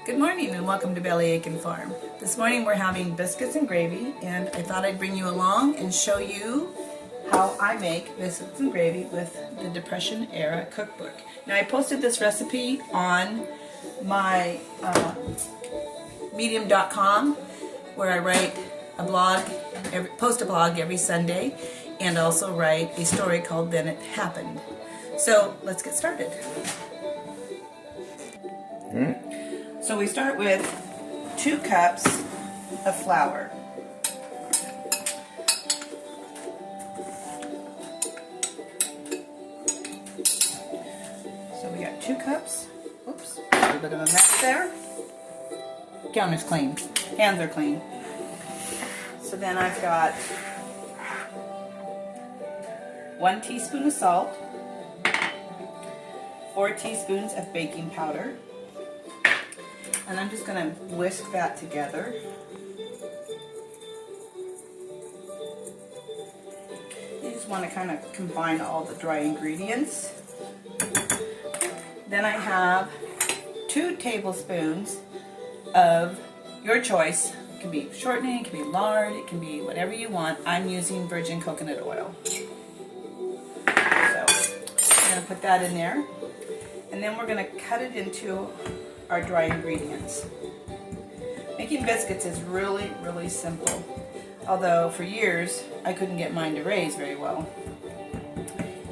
Good morning and welcome to Bellyachin Farm. This morning we're having biscuits and gravy, and I thought I'd bring you along and show you how I make biscuits and gravy with the Depression era cookbook. Now I posted this recipe on my medium.com where I write a blog, post a blog every Sunday, and also write a story called Then It Happened. So let's get started. So we start with 2 cups of flour. So we got 2 cups. Oops, a little bit of a mess there. Counter's clean. Hands are clean. So then I've got 1 teaspoon of salt, 4 teaspoons of baking powder, and I'm just going to whisk that together. You just want to kind of combine all the dry ingredients. Then I have 2 tablespoons of your choice. It can be shortening, it can be lard, it can be whatever you want. I'm using virgin coconut oil. So I'm going to put that in there. And then we're going to cut it into our dry ingredients. Making biscuits is really, really simple. Although for years I couldn't get mine to raise very well.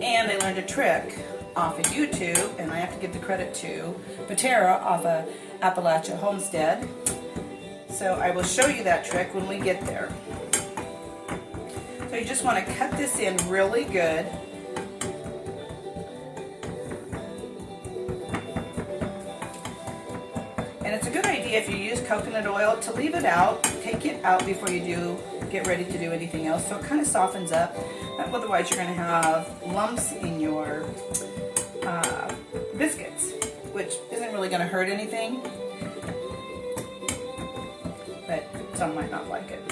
And I learned a trick off of YouTube, and I have to give the credit to Patera off of Appalachia Homestead. So I will show you that trick when we get there. So you just want to cut this in really good. And it's a good idea if you use coconut oil to leave it out, take it out before you get ready to do anything else, so it kind of softens up. Otherwise you're going to have lumps in your biscuits, which isn't really going to hurt anything, but some might not like it.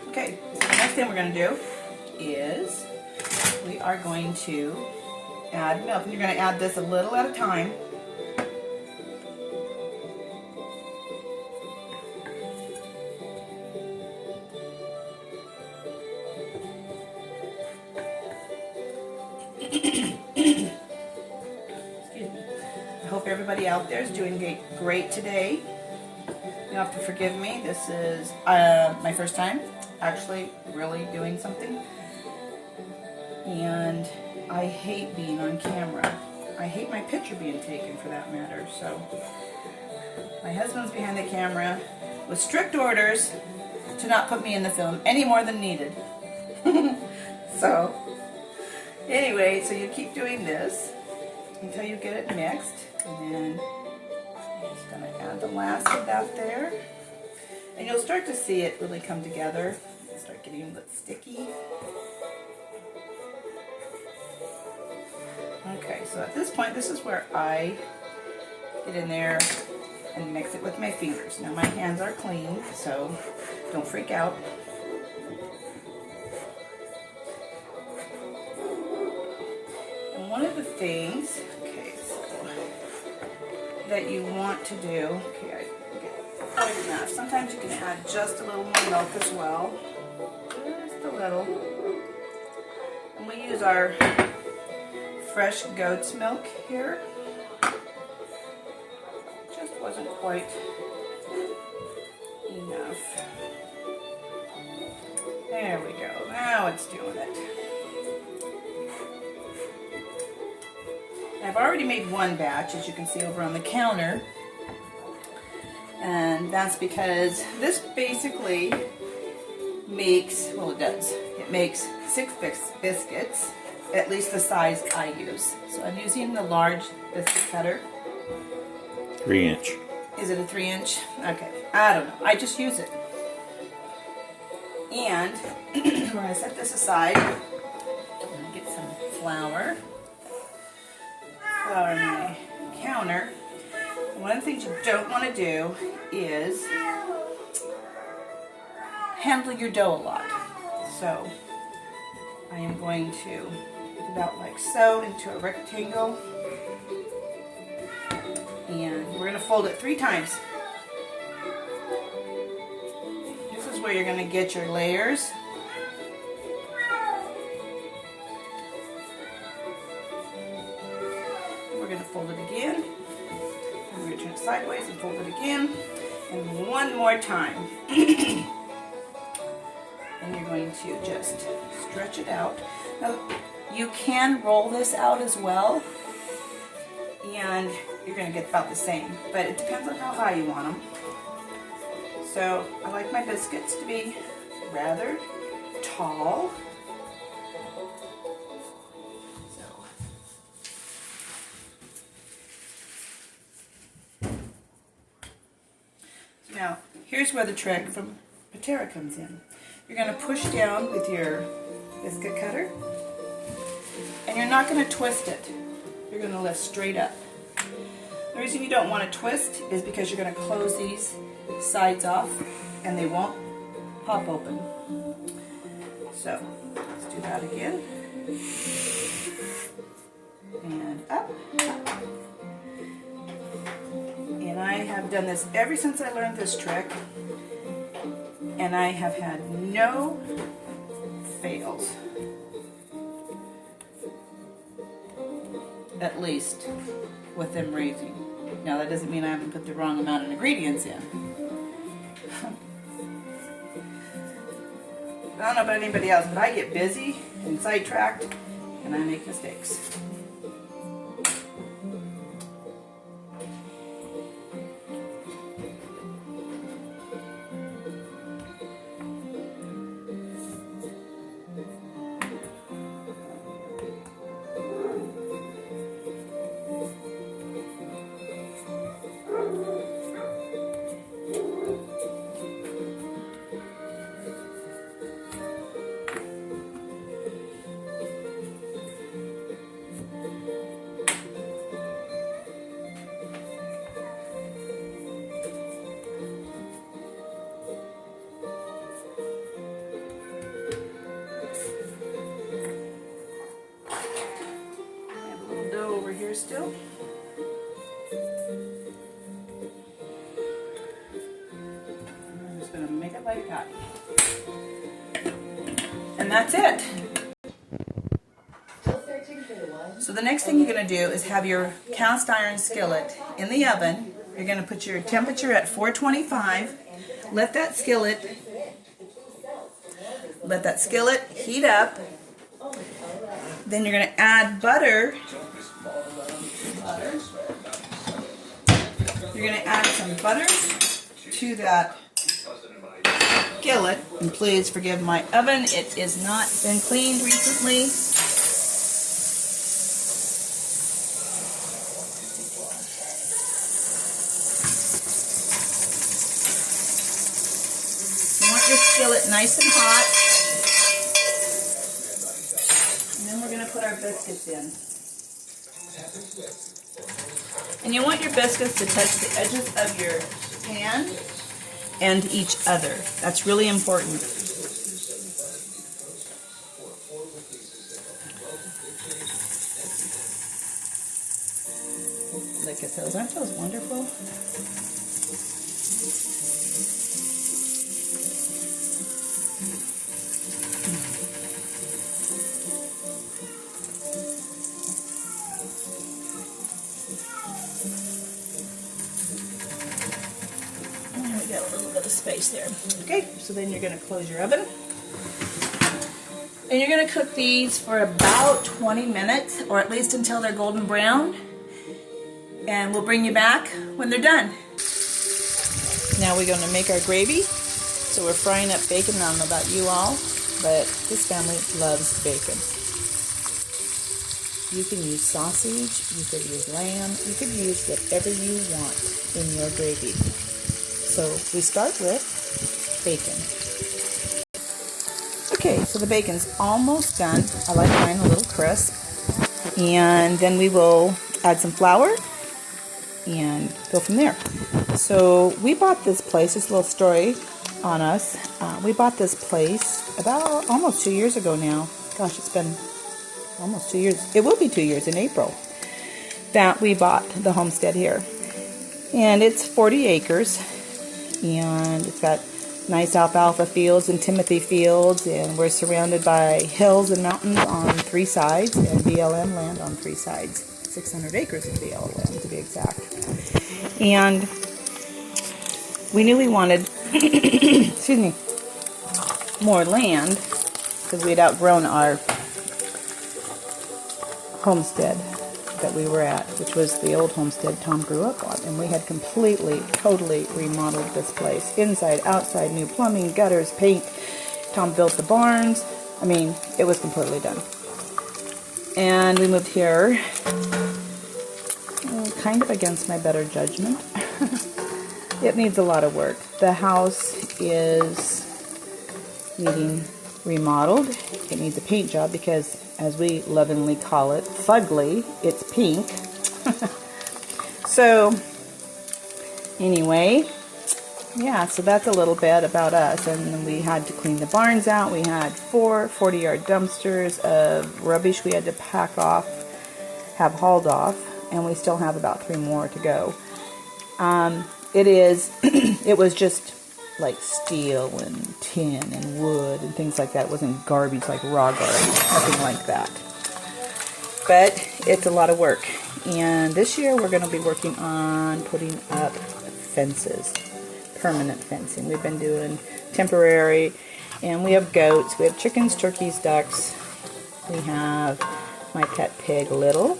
Okay, so the next thing we're going to do is we are going to add milk, and you're going to add this a little at a time. I hope everybody out there is doing great today. You have to forgive me. This is my first time actually really doing something. And I hate being on camera. I hate my picture being taken, for that matter. So my husband's behind the camera with strict orders to not put me in the film any more than needed. So anyway, so you keep doing this until you get it mixed, and then I'm just going to add the last of that there, and you'll start to see it really come together and start getting a bit sticky. Okay, so at this point, this is where I get in there and mix it with my fingers. Now my hands are clean, so don't freak out. One of the things, that you want to do, I get quite enough. Sometimes you can add just a little more milk as well, just a little. And we use our fresh goat's milk here. Just wasn't quite enough. There we go. Now it's doing it. I've already made 1 batch, as you can see over on the counter, and that's because this basically makes, well, it does, it makes 6 biscuits, at least the size I use. So I'm using the large biscuit cutter. 3-inch. Is it a 3-inch? Okay, I don't know, I just use it. And we're going to set this aside. I'm going to get some flour on my counter. And one of the things you don't want to do is handle your dough a lot. So I am going to about like so into a rectangle. fold it 3 times. This is where you're going to get your layers. We're going to fold it again. And we're going to turn it sideways and fold it again. And one more time. And you're going to just stretch it out. Now, you can roll this out as well, and you're going to get about the same, but it depends on how high you want them. So I like my biscuits to be rather tall. So now, here's where the trick from Patera comes in. You're going to push down with your biscuit cutter, and you're not going to twist it. You're going to lift straight up. The reason you don't want to twist is because you're going to close these sides off and they won't pop open. So let's do that again. And up. And I have done this ever since I learned this trick, and I have had no fails. At least with them raising. Now that doesn't mean I haven't put the wrong amount of ingredients in. I don't know about anybody else, but I get busy and sidetracked and I make mistakes. Still. I'm just going to make it like that. And that's it. So the next thing you're going to do is have your cast iron skillet in the oven. You're going to put your temperature at 425. Let that skillet heat up. Then you're going to add butter. You're going to add some butter to that skillet. And please forgive my oven. It has not been cleaned recently. You want your skillet nice and hot. And then we're going to put our biscuits in. And you want your biscuits to touch the edges of your pan and each other. That's really important. Look at those. Aren't those wonderful? Got a little bit of space there. Okay, so then you're going to close your oven. And you're going to cook these for about 20 minutes, or at least until they're golden brown. And we'll bring you back when they're done. Now we're going to make our gravy. So we're frying up bacon. I don't know about you all, but this family loves bacon. You can use sausage, you could use lamb, you could use whatever you want in your gravy. So we start with bacon. Okay, so the bacon's almost done. I like mine a little crisp. And then we will add some flour and go from there. So we bought this place, this little story on us. We bought this place about almost 2 years ago now. Gosh, it's been almost 2 years. It will be 2 years in April that we bought the homestead here. And it's 40 acres, and it's got nice alfalfa fields and timothy fields, and we're surrounded by hills and mountains on 3 sides, and BLM land on 3 sides. 600 acres of BLM to be exact. And we knew we wanted, excuse me, more land because we had outgrown our homestead that we were at, which was the old homestead Tom grew up on, and we had completely, totally remodeled this place, inside, outside, new plumbing, gutters, paint. Tom built the barns. I mean, it was completely done. And we moved here, kind of against my better judgment. It needs a lot of work. The house is needing remodeled. It needs a paint job because, as we lovingly call it, fugly, it's pink. So, anyway, yeah, so that's a little bit about us. And then we had to clean the barns out. We had 4 40-yard dumpsters of rubbish we had to pack off, have hauled off, and we still have about 3 more to go. It was just like steel and tin and wood and things like that. It wasn't garbage like raw garbage, nothing like that. But it's a lot of work. And this year we're going to be working on putting up fences, permanent fencing. We've been doing temporary, and we have goats, we have chickens, turkeys, ducks. We have my pet pig, Little.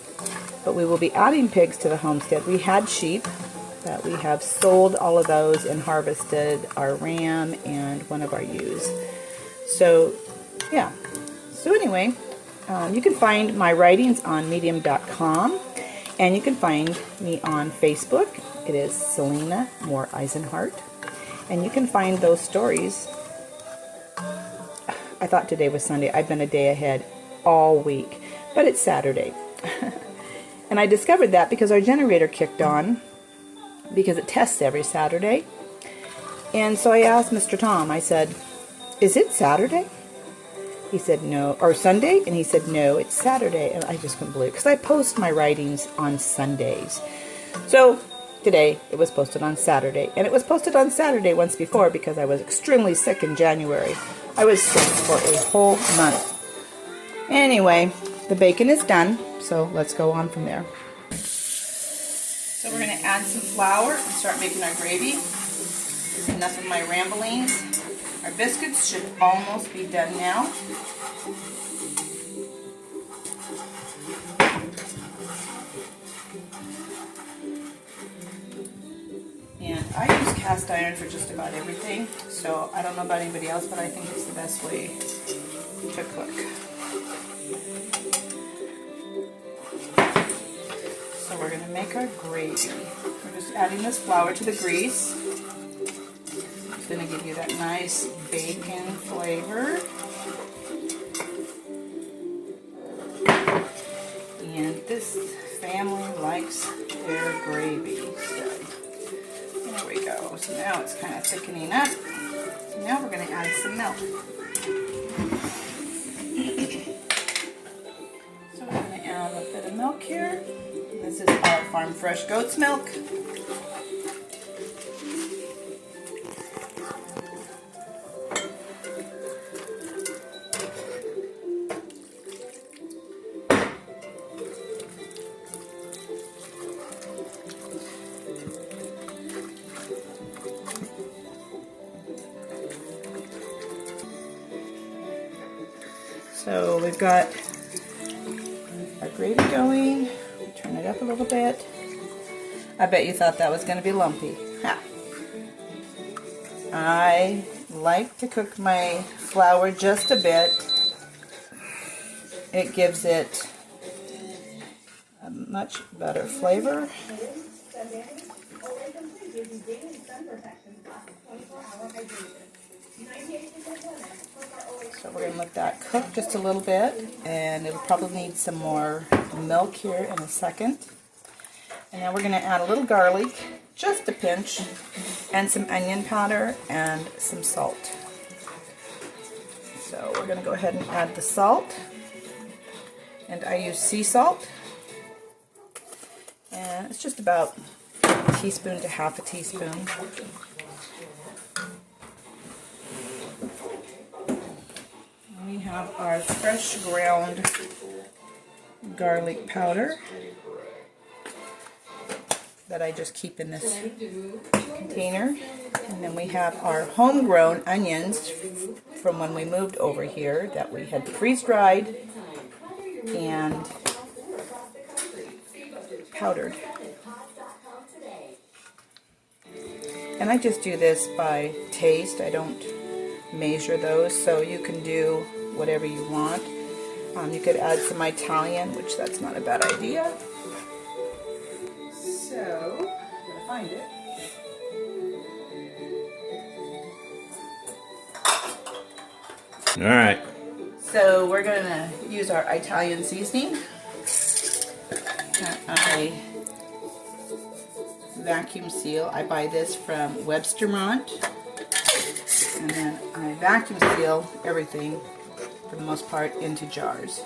But we will be adding pigs to the homestead. We had sheep. That we have sold all of those and harvested our ram and one of our ewes. So, yeah. So anyway, you can find my writings on medium.com, and you can find me on Facebook. It is Selena Moore Eisenhart, and you can find those stories. I thought today was Sunday. I've been a day ahead all week, but it's Saturday. And I discovered that because our generator kicked on, because it tests every Saturday. And so I asked Mr. Tom, I said, is it Saturday? He said no, or Sunday? And he said no, it's Saturday. And I just couldn't believe it, because I post my writings on Sundays. So today it was posted on Saturday, and it was posted on Saturday once before because I was extremely sick in January. I was sick for a whole month. Anyway, the bacon is done, so let's go on from there. So we're going to add some flour and start making our gravy. Enough of my ramblings. Our biscuits should almost be done now. And I use cast iron for just about everything, so I don't know about anybody else, but I think it's the best way to cook. So we're going to make our gravy. We're just adding this flour to the grease. It's going to give you that nice bacon flavor. And this family likes their gravy. So there we go. So now it's kind of thickening up. Now we're going to add some milk. So we're going to add a bit of milk here. This is our farm fresh goat's milk. So we've got our gravy going. Turn it up a little bit. I bet you thought that was going to be lumpy. Ha. I like to cook my flour just a bit. It gives it a much better flavor. So we're going to let that cook just a little bit, and it'll probably need some more milk here in a second. And now we're going to add a little garlic, just a pinch, and some onion powder and some salt. So we're going to go ahead and add the salt, and I use sea salt, and it's just about teaspoon to half a teaspoon. We have our fresh ground garlic powder that I just keep in this container. And then we have our homegrown onions from when we moved over here that we had freeze-dried and powdered. And I just do this by taste. I don't measure those, so you can do whatever you want. You could add some Italian, which that's not a bad idea. So, I'm going to find it. All right. So we're going to use our Italian seasoning. I vacuum seal. I buy this from Webstermont. And then I vacuum seal everything, for the most part, into jars.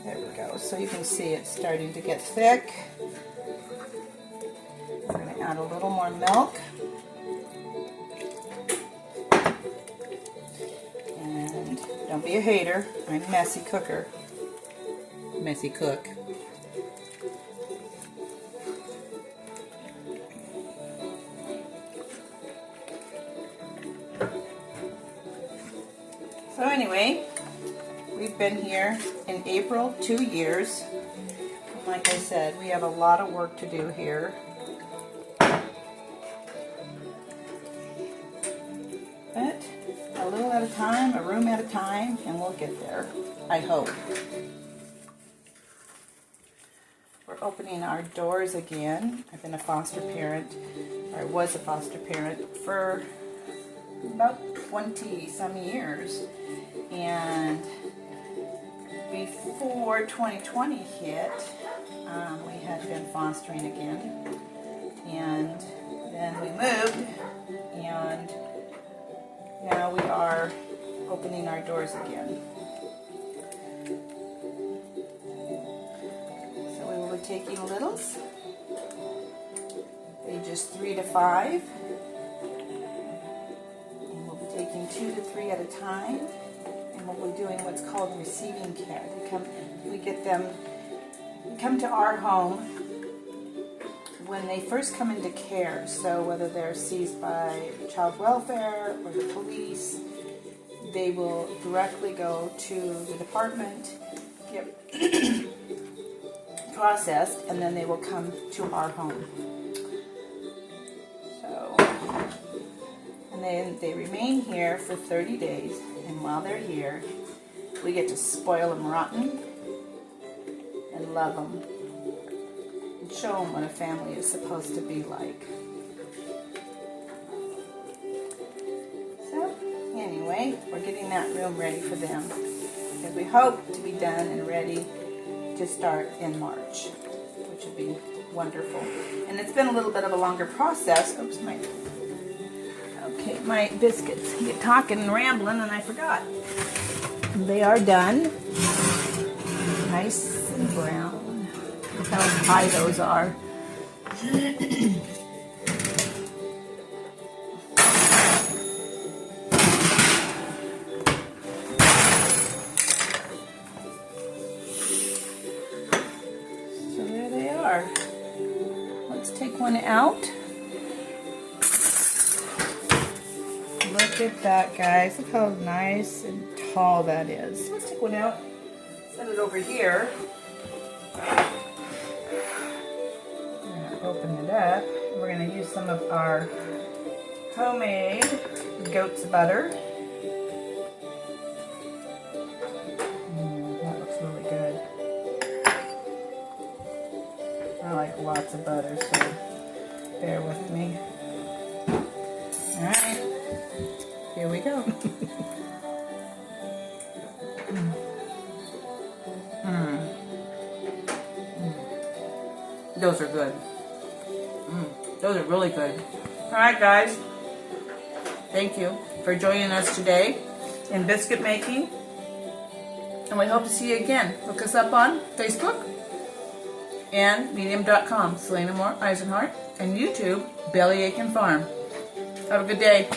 There we go. So you can see it's starting to get thick. We're going to add a little more milk. And don't be a hater. I'm a messy cooker. Messy cook. So anyway, we've been here in April 2 years. And like I said, we have a lot of work to do here. But a little at a time, a room at a time, and we'll get there, I hope. We're opening our doors again. I've been a foster parent, or I was a foster parent for about 20 some years. And before 2020 hit, we had been fostering again. And then we moved, and now we are opening our doors again. So we will be taking littles, ages 3 to 5. And we'll be taking 2 to 3 at a time. And we'll be doing what's called receiving care. We get them come to our home when they first come into care. So whether they're seized by child welfare or the police, they will directly go to the department, get processed, and then they will come to our home. So, and then they remain here for 30 days. And while they're here, we get to spoil them rotten and love them and show them what a family is supposed to be like. So, anyway, we're getting that room ready for them because we hope to be done and ready to start in March, which would be wonderful. And it's been a little bit of a longer process. Oops, my biscuits get talking and rambling, and I forgot. They are done. Nice and brown. Look how high those are. So there they are. Let's take one out. Look at that, guys. Look how nice and tall that is. Let's take one out, set it over here. We're going to open it up. We're going to use some of our homemade goat's butter. That looks really good. I like lots of butter, so bear with me. Alright. Here we go. Those are good. Those are really good. Alright guys, thank you for joining us today in biscuit making. And we hope to see you again. Look us up on Facebook, and medium.com, Selena Moore Eisenhart, and YouTube, Bellyachin Farm. Have a good day.